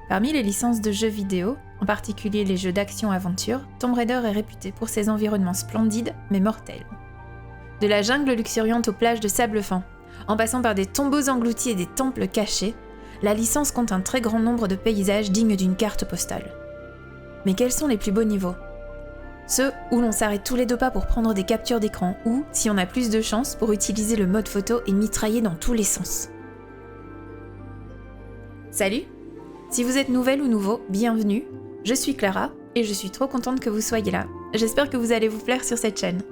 Parmi les licences de jeux vidéo, en particulier les jeux d'action-aventure, Tomb Raider est réputé pour ses environnements splendides mais mortels. De la jungle luxuriante aux plages de sable fin, en passant par des tombeaux engloutis et des temples cachés, la licence compte un très grand nombre de paysages dignes d'une carte postale. Mais quels sont les plus beaux niveaux ? Ceux où l'on s'arrête tous les 2 pas pour prendre des captures d'écran ou, si on a plus de chance, pour utiliser le mode photo et mitrailler dans tous les sens. Salut ! Si vous êtes nouvelle ou nouveau, bienvenue. Je suis Clara et je suis trop contente que vous soyez là. J'espère que vous allez vous plaire sur cette chaîne.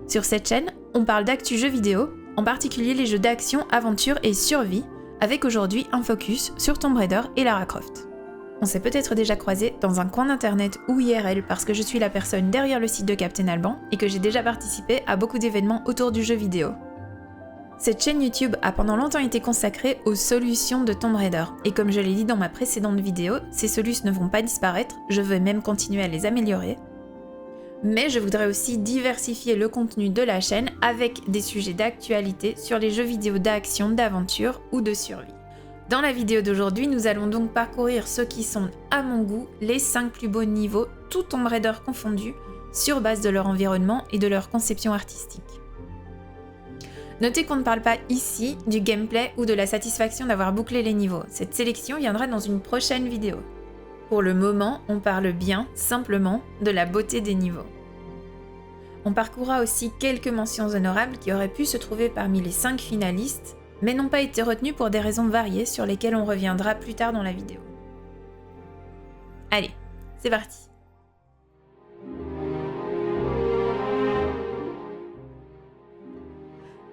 Sur cette chaîne, on parle d'actu jeux vidéo, en particulier les jeux d'action, aventure et survie, avec aujourd'hui un focus sur Tomb Raider et Lara Croft. On s'est peut-être déjà croisés dans un coin d'internet ou IRL parce que je suis la personne derrière le site de Captain Alban et que j'ai déjà participé à beaucoup d'événements autour du jeu vidéo. Cette chaîne YouTube a pendant longtemps été consacrée aux solutions de Tomb Raider, et comme je l'ai dit dans ma précédente vidéo, ces solutions ne vont pas disparaître, je veux même continuer à les améliorer. Mais je voudrais aussi diversifier le contenu de la chaîne avec des sujets d'actualité sur les jeux vidéo d'action, d'aventure ou de survie. Dans la vidéo d'aujourd'hui, nous allons donc parcourir ceux qui sont, à mon goût, les 5 plus beaux niveaux, tout Tomb Raider confondus, sur base de leur environnement et de leur conception artistique. Notez qu'on ne parle pas ici du gameplay ou de la satisfaction d'avoir bouclé les niveaux. Cette sélection viendra dans une prochaine vidéo. Pour le moment, on parle bien, simplement, de la beauté des niveaux. On parcourra aussi quelques mentions honorables qui auraient pu se trouver parmi les 5 finalistes, mais n'ont pas été retenues pour des raisons variées sur lesquelles on reviendra plus tard dans la vidéo. Allez, c'est parti!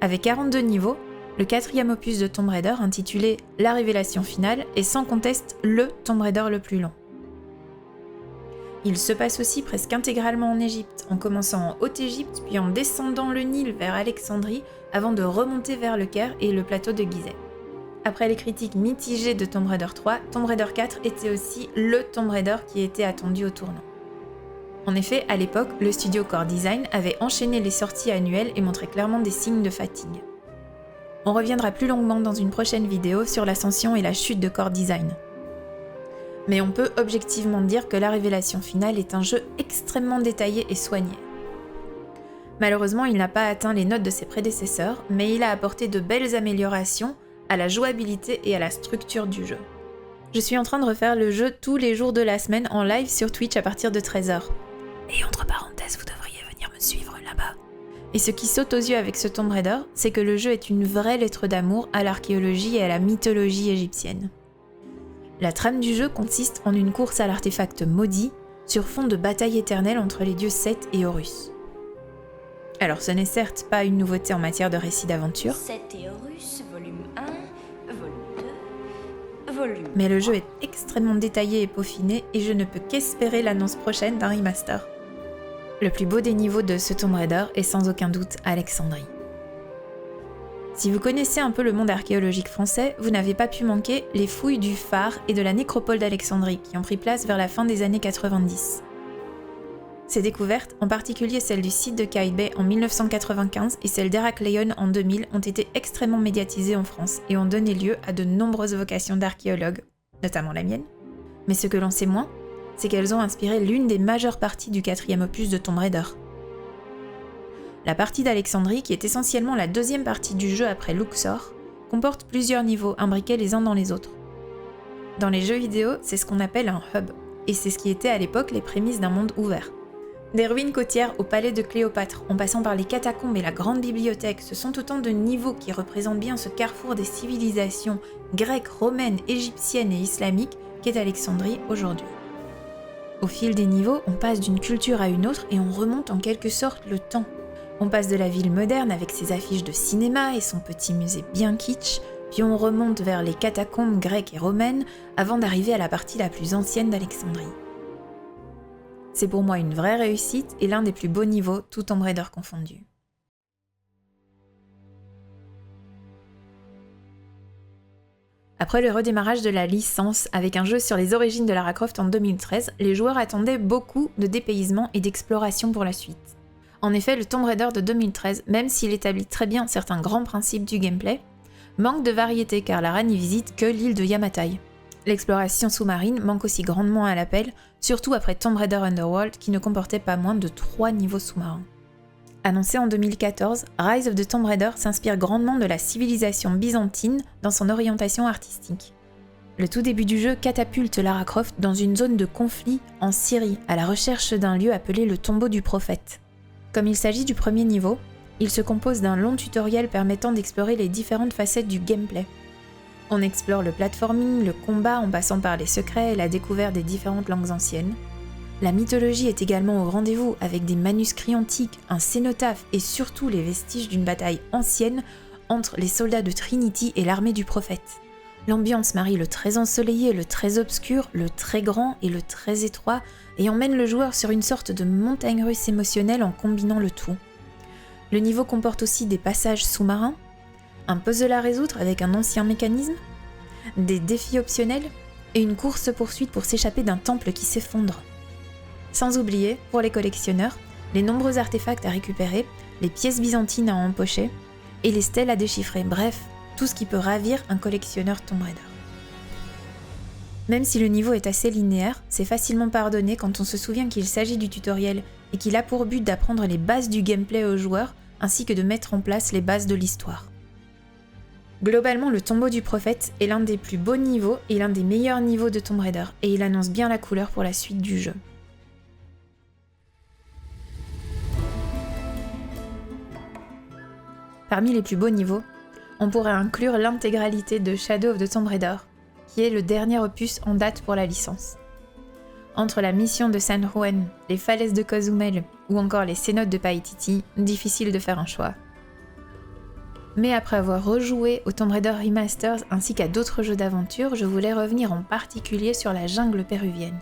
Avec 42 niveaux, le 4e opus de Tomb Raider, intitulé La Révélation finale, est sans conteste le Tomb Raider le plus long. Il se passe aussi presque intégralement en Égypte, en commençant en Haute-Égypte puis en descendant le Nil vers Alexandrie avant de remonter vers le Caire et le plateau de Gizeh. Après les critiques mitigées de Tomb Raider 3, Tomb Raider 4 était aussi le Tomb Raider qui était attendu au tournant. En effet, à l'époque, le studio Core Design avait enchaîné les sorties annuelles et montrait clairement des signes de fatigue. On reviendra plus longuement dans une prochaine vidéo sur l'ascension et la chute de Core Design. Mais on peut objectivement dire que La Révélation finale est un jeu extrêmement détaillé et soigné. Malheureusement, il n'a pas atteint les notes de ses prédécesseurs, mais il a apporté de belles améliorations à la jouabilité et à la structure du jeu. Je suis en train de refaire le jeu tous les jours de la semaine en live sur Twitch à partir de 13h. Et entre parenthèses, vous devriez venir me suivre là-bas. Et ce qui saute aux yeux avec ce Tomb Raider, c'est que le jeu est une vraie lettre d'amour à l'archéologie et à la mythologie égyptienne. La trame du jeu consiste en une course à l'artefact maudit sur fond de bataille éternelle entre les dieux Seth et Horus. Alors ce n'est certes pas une nouveauté en matière de récit d'aventure, Seth et Horus, volume 1, volume 2, volume 3. Mais le jeu est extrêmement détaillé et peaufiné et je ne peux qu'espérer l'annonce prochaine d'un remaster. Le plus beau des niveaux de ce Tomb Raider est sans aucun doute Alexandrie. Si vous connaissez un peu le monde archéologique français, vous n'avez pas pu manquer les fouilles du phare et de la nécropole d'Alexandrie qui ont pris place vers la fin des années 90. Ces découvertes, en particulier celle du site de Qaït en 1995 et celle d'Hérakléon en 2000, ont été extrêmement médiatisées en France et ont donné lieu à de nombreuses vocations d'archéologues, notamment la mienne. Mais ce que l'on sait moins, c'est qu'elles ont inspiré l'une des majeures parties du 4e opus de Tomb Raider. La partie d'Alexandrie, qui est essentiellement la 2e partie du jeu après Luxor, comporte plusieurs niveaux imbriqués les uns dans les autres. Dans les jeux vidéo, c'est ce qu'on appelle un hub, et c'est ce qui était à l'époque les prémices d'un monde ouvert. Des ruines côtières au palais de Cléopâtre, en passant par les catacombes et la grande bibliothèque, ce sont autant de niveaux qui représentent bien ce carrefour des civilisations grecques, romaines, égyptiennes et islamiques qu'est Alexandrie aujourd'hui. Au fil des niveaux, on passe d'une culture à une autre et on remonte en quelque sorte le temps. On passe de la ville moderne avec ses affiches de cinéma et son petit musée bien kitsch, puis on remonte vers les catacombes grecques et romaines avant d'arriver à la partie la plus ancienne d'Alexandrie. C'est pour moi une vraie réussite et l'un des plus beaux niveaux, tout Tomb Raider confondu. Après le redémarrage de la licence avec un jeu sur les origines de Lara Croft en 2013, les joueurs attendaient beaucoup de dépaysement et d'exploration pour la suite. En effet, le Tomb Raider de 2013, même s'il établit très bien certains grands principes du gameplay, manque de variété car Lara n'y visite que l'île de Yamatai. L'exploration sous-marine manque aussi grandement à l'appel, surtout après Tomb Raider Underworld qui ne comportait pas moins de 3 niveaux sous-marins. Annoncé en 2014, Rise of the Tomb Raider s'inspire grandement de la civilisation byzantine dans son orientation artistique. Le tout début du jeu catapulte Lara Croft dans une zone de conflit en Syrie, à la recherche d'un lieu appelé le tombeau du prophète. Comme il s'agit du premier niveau, il se compose d'un long tutoriel permettant d'explorer les différentes facettes du gameplay. On explore le platforming, le combat en passant par les secrets et la découverte des différentes langues anciennes. La mythologie est également au rendez-vous avec des manuscrits antiques, un cénotaphe et surtout les vestiges d'une bataille ancienne entre les soldats de Trinity et l'armée du prophète. L'ambiance marie le très ensoleillé, le très obscur, le très grand et le très étroit et emmène le joueur sur une sorte de montagne russe émotionnelle en combinant le tout. Le niveau comporte aussi des passages sous-marins, un puzzle à résoudre avec un ancien mécanisme, des défis optionnels et une course-poursuite pour s'échapper d'un temple qui s'effondre. Sans oublier, pour les collectionneurs, les nombreux artefacts à récupérer, les pièces byzantines à empocher et les stèles à déchiffrer, bref, tout ce qui peut ravir un collectionneur Tomb Raider. Même si le niveau est assez linéaire, c'est facilement pardonné quand on se souvient qu'il s'agit du tutoriel et qu'il a pour but d'apprendre les bases du gameplay aux joueurs ainsi que de mettre en place les bases de l'histoire. Globalement, le tombeau du prophète est l'un des plus beaux niveaux et l'un des meilleurs niveaux de Tomb Raider et il annonce bien la couleur pour la suite du jeu. Parmi les plus beaux niveaux, on pourrait inclure l'intégralité de Shadow of the Tomb Raider, qui est le dernier opus en date pour la licence. Entre la mission de San Juan, les falaises de Cozumel ou encore les cénotes de Paititi, difficile de faire un choix. Mais après avoir rejoué au Tomb Raider Remasters ainsi qu'à d'autres jeux d'aventure, je voulais revenir en particulier sur la jungle péruvienne.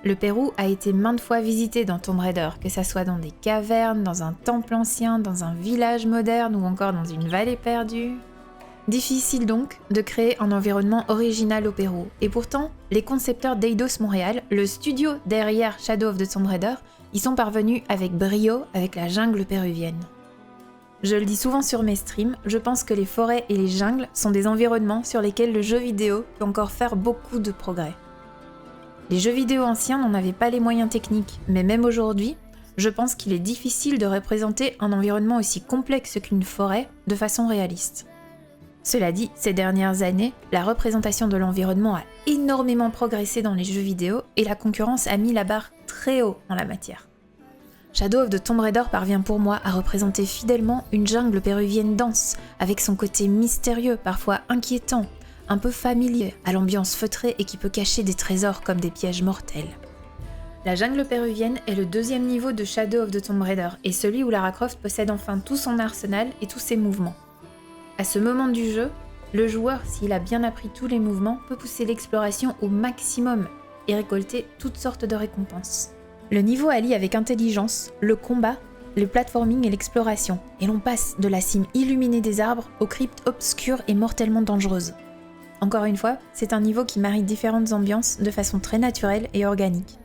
Le Pérou a été maintes fois visité dans Tomb Raider, que ça soit dans des cavernes, dans un temple ancien, dans un village moderne ou encore dans une vallée perdue. Difficile donc de créer un environnement original au Pérou, et pourtant, les concepteurs d'Eidos Montréal, le studio derrière Shadow of the Tomb Raider, y sont parvenus avec brio avec la jungle péruvienne. Je le dis souvent sur mes streams, je pense que les forêts et les jungles sont des environnements sur lesquels le jeu vidéo peut encore faire beaucoup de progrès. Les jeux vidéo anciens n'en avaient pas les moyens techniques, mais même aujourd'hui, je pense qu'il est difficile de représenter un environnement aussi complexe qu'une forêt de façon réaliste. Cela dit, ces dernières années, la représentation de l'environnement a énormément progressé dans les jeux vidéo et la concurrence a mis la barre très haut en la matière. Shadow of the Tomb Raider parvient pour moi à représenter fidèlement une jungle péruvienne dense, avec son côté mystérieux, parfois inquiétant, un peu familier, à l'ambiance feutrée et qui peut cacher des trésors comme des pièges mortels. La jungle péruvienne est le deuxième niveau de Shadow of the Tomb Raider et celui où Lara Croft possède enfin tout son arsenal et tous ses mouvements. À ce moment du jeu, le joueur, s'il a bien appris tous les mouvements, peut pousser l'exploration au maximum et récolter toutes sortes de récompenses. Le niveau allie avec intelligence, le combat, le platforming et l'exploration, et l'on passe de la cime illuminée des arbres aux cryptes obscures et mortellement dangereuses. Encore une fois, c'est un niveau qui marie différentes ambiances de façon très naturelle et organique.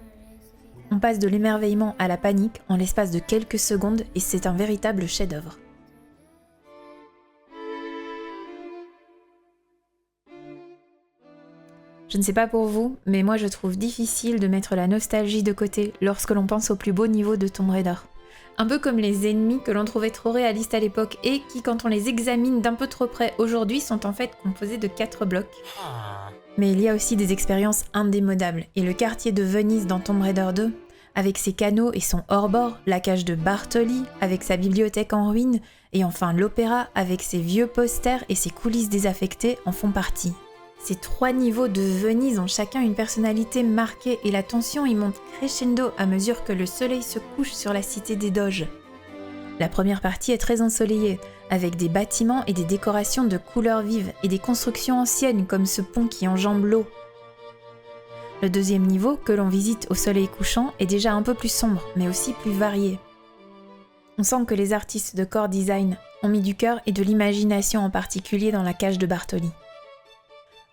On passe de l'émerveillement à la panique en l'espace de quelques secondes et c'est un véritable chef-d'œuvre. Je ne sais pas pour vous, mais moi je trouve difficile de mettre la nostalgie de côté lorsque l'on pense au plus beau niveau de Tomb Raider. Un peu comme les ennemis que l'on trouvait trop réalistes à l'époque et qui, quand on les examine d'un peu trop près aujourd'hui, sont en fait composés de 4 blocs. Mais il y a aussi des expériences indémodables, et le quartier de Venise dans Tomb Raider 2, avec ses canaux et son hors-bord, la cage de Bartoli, avec sa bibliothèque en ruine, et enfin l'opéra, avec ses vieux posters et ses coulisses désaffectées, en font partie. Ces 3 niveaux de Venise ont chacun une personnalité marquée et la tension y monte crescendo à mesure que le soleil se couche sur la cité des Doges. La première partie est très ensoleillée, avec des bâtiments et des décorations de couleurs vives et des constructions anciennes comme ce pont qui enjambe l'eau. Le deuxième niveau, que l'on visite au soleil couchant, est déjà un peu plus sombre, mais aussi plus varié. On sent que les artistes de core design ont mis du cœur et de l'imagination en particulier dans la cage de Bartoli.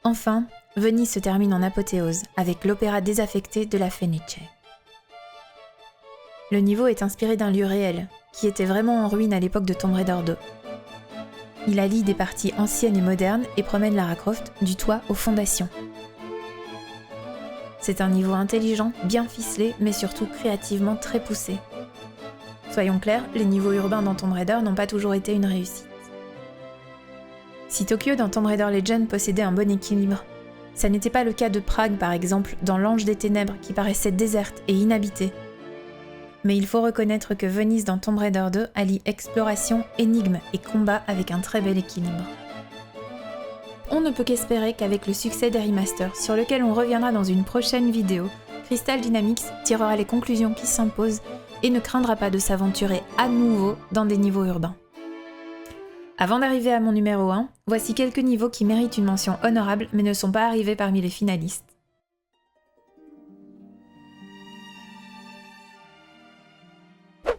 Enfin, Venise se termine en apothéose, avec l'opéra désaffecté de la Fenice. Le niveau est inspiré d'un lieu réel, qui était vraiment en ruine à l'époque de Tomb Raider 2. Il allie des parties anciennes et modernes et promène Lara Croft du toit aux fondations. C'est un niveau intelligent, bien ficelé, mais surtout créativement très poussé. Soyons clairs, les niveaux urbains dans Tomb Raider n'ont pas toujours été une réussite. Si Tokyo dans Tomb Raider Legend possédait un bon équilibre, ça n'était pas le cas de Prague par exemple dans l'Ange des Ténèbres qui paraissait déserte et inhabitée. Mais il faut reconnaître que Venise dans Tomb Raider 2 allie exploration, énigme et combat avec un très bel équilibre. On ne peut qu'espérer qu'avec le succès des remasters, sur lequel on reviendra dans une prochaine vidéo, Crystal Dynamics tirera les conclusions qui s'imposent et ne craindra pas de s'aventurer à nouveau dans des niveaux urbains. Avant d'arriver à mon numéro 1, voici quelques niveaux qui méritent une mention honorable mais ne sont pas arrivés parmi les finalistes.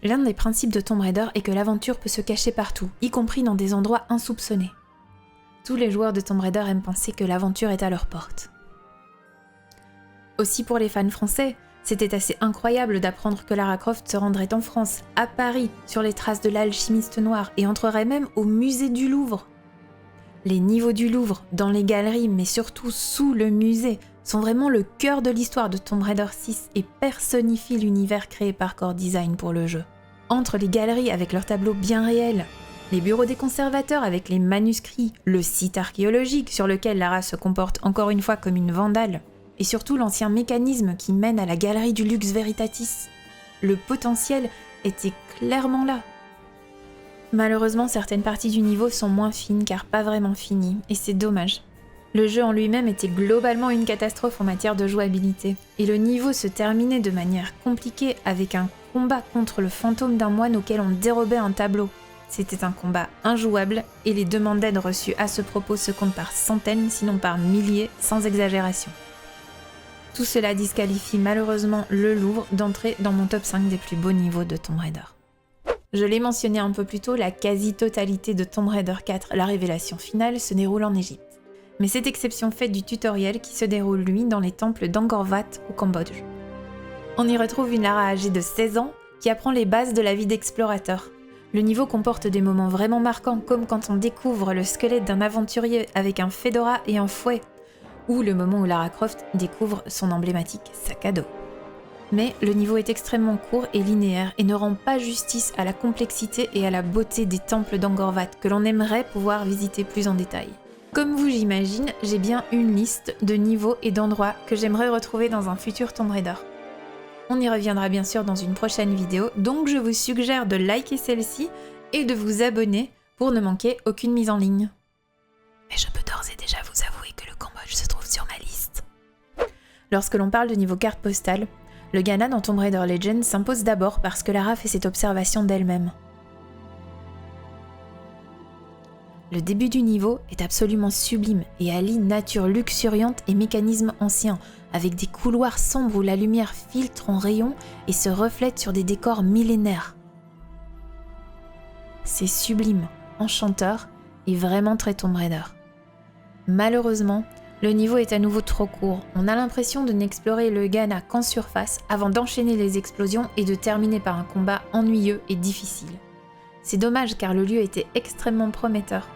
L'un des principes de Tomb Raider est que l'aventure peut se cacher partout, y compris dans des endroits insoupçonnés. Tous les joueurs de Tomb Raider aiment penser que l'aventure est à leur porte. Aussi pour les fans français, c'était assez incroyable d'apprendre que Lara Croft se rendrait en France, à Paris, sur les traces de l'alchimiste noir et entrerait même au musée du Louvre. Les niveaux du Louvre, dans les galeries, mais surtout sous le musée, sont vraiment le cœur de l'histoire de Tomb Raider 6 et personnifient l'univers créé par Core Design pour le jeu. Entre les galeries avec leurs tableaux bien réels, les bureaux des conservateurs avec les manuscrits, le site archéologique sur lequel Lara se comporte encore une fois comme une vandale, et surtout l'ancien mécanisme qui mène à la galerie du Lux Veritatis. Le potentiel était clairement là. Malheureusement, certaines parties du niveau sont moins fines car pas vraiment finies, et c'est dommage. Le jeu en lui-même était globalement une catastrophe en matière de jouabilité, et le niveau se terminait de manière compliquée avec un combat contre le fantôme d'un moine auquel on dérobait un tableau. C'était un combat injouable, et les demandes d'aide reçues à ce propos se comptent par centaines, sinon par milliers, sans exagération. Tout cela disqualifie malheureusement le Louvre d'entrer dans mon top 5 des plus beaux niveaux de Tomb Raider. Je l'ai mentionné un peu plus tôt, la quasi-totalité de Tomb Raider 4, la révélation finale, se déroule en Égypte. Mais cette exception faite du tutoriel qui se déroule lui dans les temples d'Angkor Wat au Cambodge. On y retrouve une Lara âgée de 16 ans qui apprend les bases de la vie d'explorateur. Le niveau comporte des moments vraiment marquants comme quand on découvre le squelette d'un aventurier avec un fedora et un fouet, ou le moment où Lara Croft découvre son emblématique sac à dos. Mais le niveau est extrêmement court et linéaire et ne rend pas justice à la complexité et à la beauté des temples d'Angkor Wat que l'on aimerait pouvoir visiter plus en détail. Comme vous, j'imagine, j'ai bien une liste de niveaux et d'endroits que j'aimerais retrouver dans un futur Tomb Raider. On y reviendra bien sûr dans une prochaine vidéo, donc je vous suggère de liker celle-ci et de vous abonner pour ne manquer aucune mise en ligne. Mais je peux d'ores et déjà vous avouer que le Cambodge se trouve sur ma liste. Lorsque l'on parle de niveau carte postale, le Ghana dans Tomb Raider Legend s'impose d'abord parce que Lara fait cette observation d'elle-même. Le début du niveau est absolument sublime et allie nature luxuriante et mécanisme ancien, avec des couloirs sombres où la lumière filtre en rayons et se reflète sur des décors millénaires. C'est sublime, enchanteur et vraiment très Tomb Raider. Malheureusement, le niveau est à nouveau trop court. On a l'impression de n'explorer le Ghana qu'en surface avant d'enchaîner les explosions et de terminer par un combat ennuyeux et difficile. C'est dommage car le lieu était extrêmement prometteur.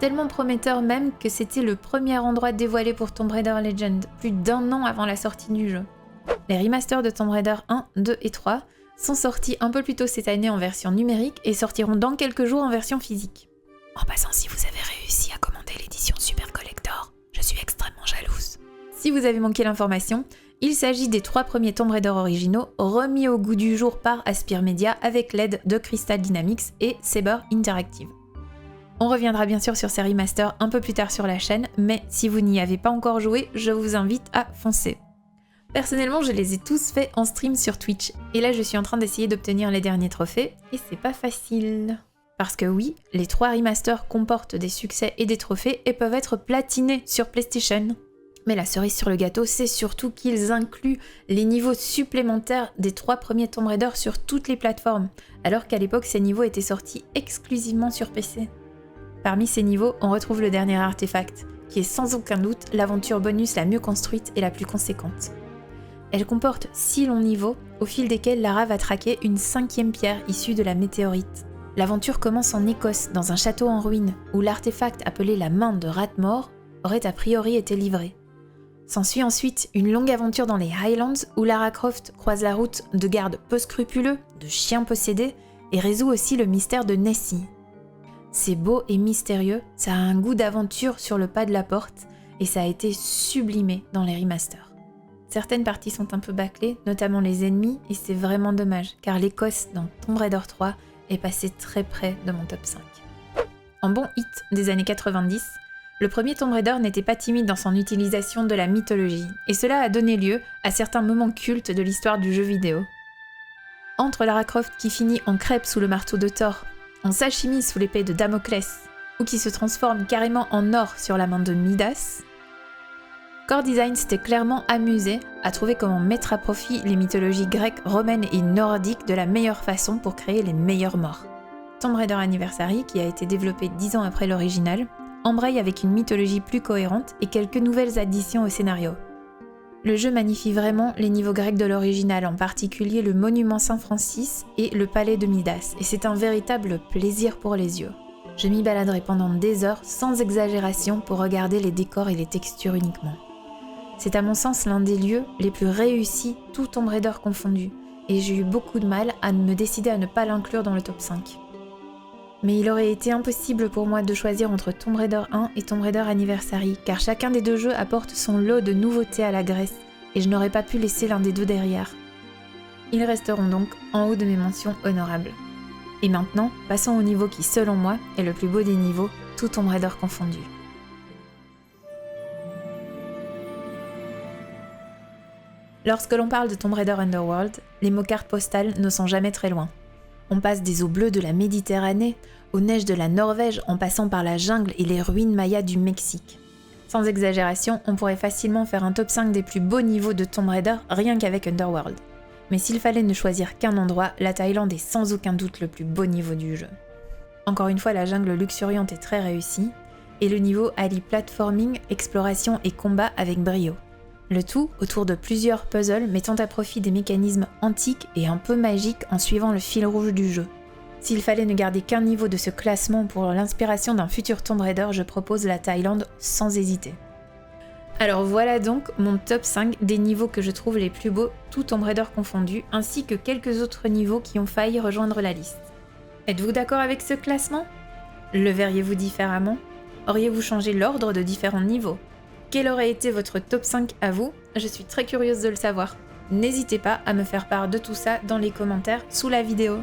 Tellement prometteur même que c'était le premier endroit dévoilé pour Tomb Raider Legend, plus d'1 an avant la sortie du jeu. Les remasters de Tomb Raider 1, 2 et 3 sont sortis un peu plus tôt cette année en version numérique et sortiront dans quelques jours en version physique. En passant, si vous avez réussi à commander l'édition Super Collector, je suis extrêmement jalouse. Si vous avez manqué l'information, il s'agit des 3 premiers Tomb Raider originaux remis au goût du jour par Aspyr Media avec l'aide de Crystal Dynamics et Saber Interactive. On reviendra bien sûr sur ces remasters un peu plus tard sur la chaîne, mais si vous n'y avez pas encore joué, je vous invite à foncer. Personnellement, je les ai tous faits en stream sur Twitch, et là je suis en train d'essayer d'obtenir les derniers trophées, et c'est pas facile. Parce que oui, les 3 remasters comportent des succès et des trophées et peuvent être platinés sur PlayStation. Mais la cerise sur le gâteau, c'est surtout qu'ils incluent les niveaux supplémentaires des 3 premiers Tomb Raider sur toutes les plateformes, alors qu'à l'époque ces niveaux étaient sortis exclusivement sur PC. Parmi ces niveaux, on retrouve le dernier artefact, qui est sans aucun doute l'aventure bonus la mieux construite et la plus conséquente. Elle comporte 6 longs niveaux, au fil desquels Lara va traquer une 5e pierre issue de la météorite. L'aventure commence en Écosse, dans un château en ruine, où l'artefact appelé la main de Ratmore aurait a priori été livré. S'ensuit ensuite une longue aventure dans les Highlands où Lara Croft croise la route de gardes peu scrupuleux, de chiens possédés et résout aussi le mystère de Nessie. C'est beau et mystérieux, ça a un goût d'aventure sur le pas de la porte et ça a été sublimé dans les remasters. Certaines parties sont un peu bâclées, notamment les ennemis, et c'est vraiment dommage car l'Écosse dans Tomb Raider 3 est passée très près de mon top 5. En bon hit des années 90, le premier Tomb Raider n'était pas timide dans son utilisation de la mythologie, et cela a donné lieu à certains moments cultes de l'histoire du jeu vidéo. Entre Lara Croft qui finit en crêpe sous le marteau de Thor, en sashimi sous l'épée de Damoclès, ou qui se transforme carrément en or sur la main de Midas, Core Design s'était clairement amusé à trouver comment mettre à profit les mythologies grecques, romaines et nordiques de la meilleure façon pour créer les meilleures morts. Tomb Raider Anniversary, qui a été développé 10 ans après l'original, embraye avec une mythologie plus cohérente et quelques nouvelles additions au scénario. Le jeu magnifie vraiment les niveaux grecs de l'original, en particulier le monument Saint-Francis et le palais de Midas, et c'est un véritable plaisir pour les yeux. Je m'y baladerai pendant des heures, sans exagération, pour regarder les décors et les textures uniquement. C'est à mon sens l'un des lieux les plus réussis, tout Tomb Raider confondu, et j'ai eu beaucoup de mal à me décider à ne pas l'inclure dans le top 5. Mais il aurait été impossible pour moi de choisir entre Tomb Raider 1 et Tomb Raider Anniversary, car chacun des deux jeux apporte son lot de nouveautés à la Grèce, et je n'aurais pas pu laisser l'un des deux derrière. Ils resteront donc en haut de mes mentions honorables. Et maintenant, passons au niveau qui, selon moi, est le plus beau des niveaux, tout Tomb Raider confondu. Lorsque l'on parle de Tomb Raider Underworld, les mots cartes postales ne sont jamais très loin. On passe des eaux bleues de la Méditerranée aux neiges de la Norvège en passant par la jungle et les ruines mayas du Mexique. Sans exagération, on pourrait facilement faire un top 5 des plus beaux niveaux de Tomb Raider rien qu'avec Underworld. Mais s'il fallait ne choisir qu'un endroit, la Thaïlande est sans aucun doute le plus beau niveau du jeu. Encore une fois, la jungle luxuriante est très réussie, et le niveau allie platforming, exploration et combat avec brio. Le tout autour de plusieurs puzzles mettant à profit des mécanismes antiques et un peu magiques en suivant le fil rouge du jeu. S'il fallait ne garder qu'un niveau de ce classement pour l'inspiration d'un futur Tomb Raider, je propose la Thaïlande sans hésiter. Alors voilà donc mon top 5 des niveaux que je trouve les plus beaux, tout Tomb Raider confondu, ainsi que quelques autres niveaux qui ont failli rejoindre la liste. Êtes-vous d'accord avec ce classement ? Le verriez-vous différemment ? Auriez-vous changé l'ordre de différents niveaux ? Quel aurait été votre top 5 à vous ? Je suis très curieuse de le savoir. N'hésitez pas à me faire part de tout ça dans les commentaires sous la vidéo.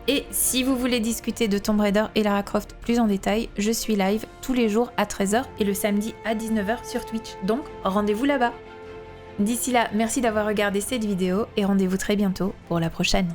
Et si vous voulez discuter de Tomb Raider et Lara Croft plus en détail, je suis live tous les jours à 13h et le samedi à 19h sur Twitch, donc rendez-vous là-bas. D'ici là, merci d'avoir regardé cette vidéo et rendez-vous très bientôt pour la prochaine.